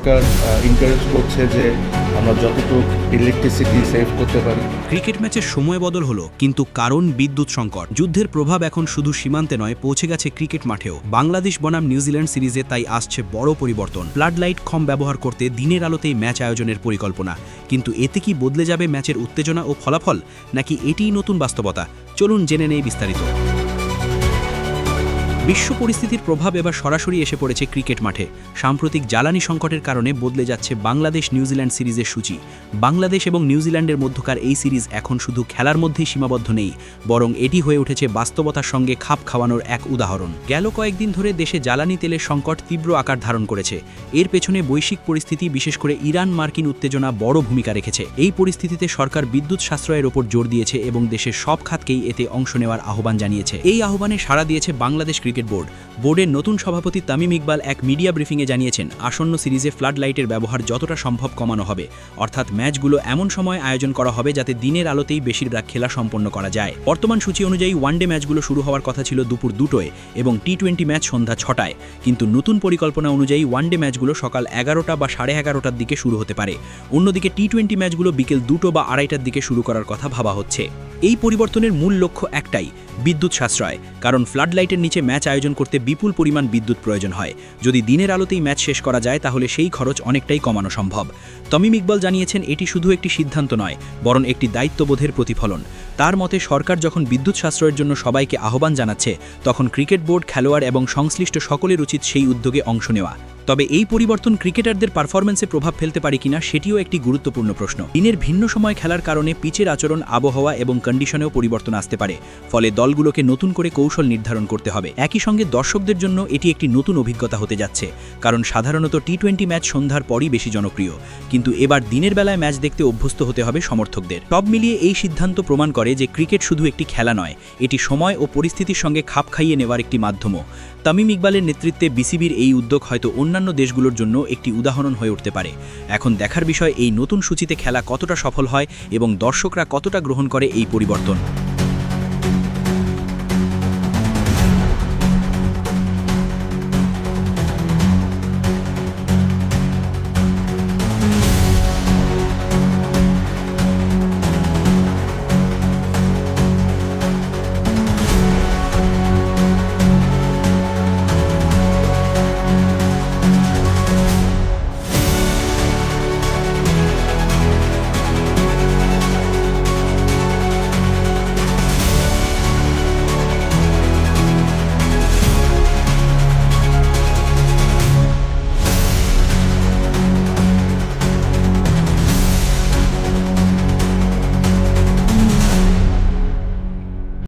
সরকার encourage করছে যে আমরা যতটুকু ইলেকট্রিসিটি সেভ করতে পারি। ক্রিকেট ম্যাচের সময় বদল হলো, কিন্তু কারণ বিদ্যুৎ সংকট। যুদ্ধের প্রভাব এখন শুধু সীমান্তে নয়, পৌঁছে গেছে ক্রিকেট মাঠেও। বাংলাদেশ বনাম নিউজিল্যান্ড সিরিজে তাই আসছে বড় পরিবর্তন। ফ্লাড লাইট কম ব্যবহার করতে দিনের আলোতেই ম্যাচ আয়োজনের পরিকল্পনা। কিন্তু এতে কি বদলে যাবে ম্যাচের উত্তেজনা ও ফলাফল, নাকি এটিই নতুন বাস্তবতা? চলুন জেনে নেই বিস্তারিত। বিশ্ব পরিস্থিতির প্রভাব এবার সরাসরি এসে পড়েছে ক্রিকেট মাঠে। সাম্প্রতিক জ্বালানি সংকটের কারণে বদলে যাচ্ছে বাংলাদেশ নিউজিল্যান্ড সিরিজের সূচি। বাংলাদেশ এবং নিউজিল্যান্ডের মধ্যকার এই সিরিজ এখন শুধু খেলার মধ্যেই সীমাবদ্ধ নেই, বরং এটি হয়ে উঠেছে বাস্তবতার সঙ্গে খাপ খাওয়ানোর এক উদাহরণ। গেল কয়েকদিন ধরে দেশে জ্বালানি তেলের সংকট তীব্র আকার ধারণ করেছে। এর পেছনে বৈশ্বিক পরিস্থিতি, বিশেষ করে ইরান মার্কিন উত্তেজনা বড় ভূমিকা রেখেছে। এই পরিস্থিতিতে সরকার বিদ্যুৎ সাশ্রয়ের ওপর জোর দিয়েছে এবং দেশের সব খাতকেই এতে অংশ নেওয়ার আহ্বান জানিয়েছে। এই আহ্বানে সাড়া দিয়েছে বাংলাদেশ ক্রিকেট বোর্ডের নতুন সভাপতি তামিম ইকবাল এক মিডিয়া ব্রিফিংয়ে জানিয়েছেন, আসন্ন সিরিজে ফ্লাড লাইটের ব্যবহার যতটা সম্ভব কমানো হবে, অর্থাৎ ম্যাচগুলো এমন সময় আয়োজন করা হবে যাতে দিনের আলোতেই বেশিরভাগ খেলা সম্পন্ন করা যায়। বর্তমান সূচি অনুযায়ী ওয়ানডে ম্যাচগুলো শুরু হওয়ার কথা ছিল দুপুর 2টায় এবং টি-20 ম্যাচ সন্ধ্যা 6টায়, কিন্তু নতুন পরিকল্পনা অনুযায়ী ওয়ানডে ম্যাচগুলো সকাল 11টা বা 11:30টার দিকে শুরু হতে পারে। অন্যদিকে টি-20 ম্যাচগুলো বিকেল 2টো বা 2:30টার দিকে শুরু করার কথা ভাবা হচ্ছে। এই পরিবর্তনের মূল লক্ষ্য একটাই, বিদ্যুৎ সাশ্রয়। কারণ ফ্লাড লাইটের নিচে ম্যাচ আয়োজন করতে বিপুল পরিমাণ বিদ্যুৎ প্রয়োজন হয়। যদি দিনের আলোতেই ম্যাচ শেষ করা যায় তাহলে সেই খরচ অনেকটাই কমানো সম্ভব। তামিম ইকবাল জানিয়েছেন, এটি শুধু একটি সিদ্ধান্ত নয়, বরং একটি দায়িত্ববোধের প্রতিফলন। তার মতে, সরকার যখন বিদ্যুৎ সাশ্রয়ের জন্য সবাইকে আহ্বান জানাচ্ছে, তখন ক্রিকেট বোর্ড, খেলোয়াড় এবং সংশ্লিষ্ট সকলের উচিত সেই উদ্যোগে অংশ নেওয়া। তবে এই পরিবর্তন ক্রিকেটারদের পারফরম্যান্সে প্রভাব ফেলতে পারে কিনা সেটিও একটি গুরুত্বপূর্ণ প্রশ্ন। দিনের ভিন্ন সময় খেলার কারণে পিচের আচরণ, আবহাওয়া এবং কন্ডিশনেও পরিবর্তন আসতে পারে। ফলে দলগুলোকে নতুন করে কৌশল নির্ধারণ করতে হবে। একই সঙ্গে দর্শকদের জন্য এটি একটি নতুন অভিজ্ঞতা হতে যাচ্ছে, কারণ সাধারণত টি-20 ম্যাচ সন্ধ্যার পরই বেশি জনপ্রিয়, কিন্তু এবার দিনের বেলায় ম্যাচ দেখতে অভ্যস্ত হতে হবে সমর্থকদের। সব মিলিয়ে এই সিদ্ধান্ত প্রমাণ করে যে ক্রিকেট শুধু একটি খেলা নয়, এটি সময় ও পরিস্থিতির সঙ্গে খাপ খাইয়ে নেওয়ার একটি মাধ্যমও। তামিম ইকবালের নেতৃত্বে বিসিবির এই উদ্যোগ হয়তো অন্যান্য দেশগুলোর জন্য একটি উদাহরণ হয়ে উঠতে পারে। এখন দেখার বিষয় এই নতুন সূচিতে খেলা কতটা সফল হয় এবং দর্শকরা কতটা গ্রহণ করে এই পরিবর্তন।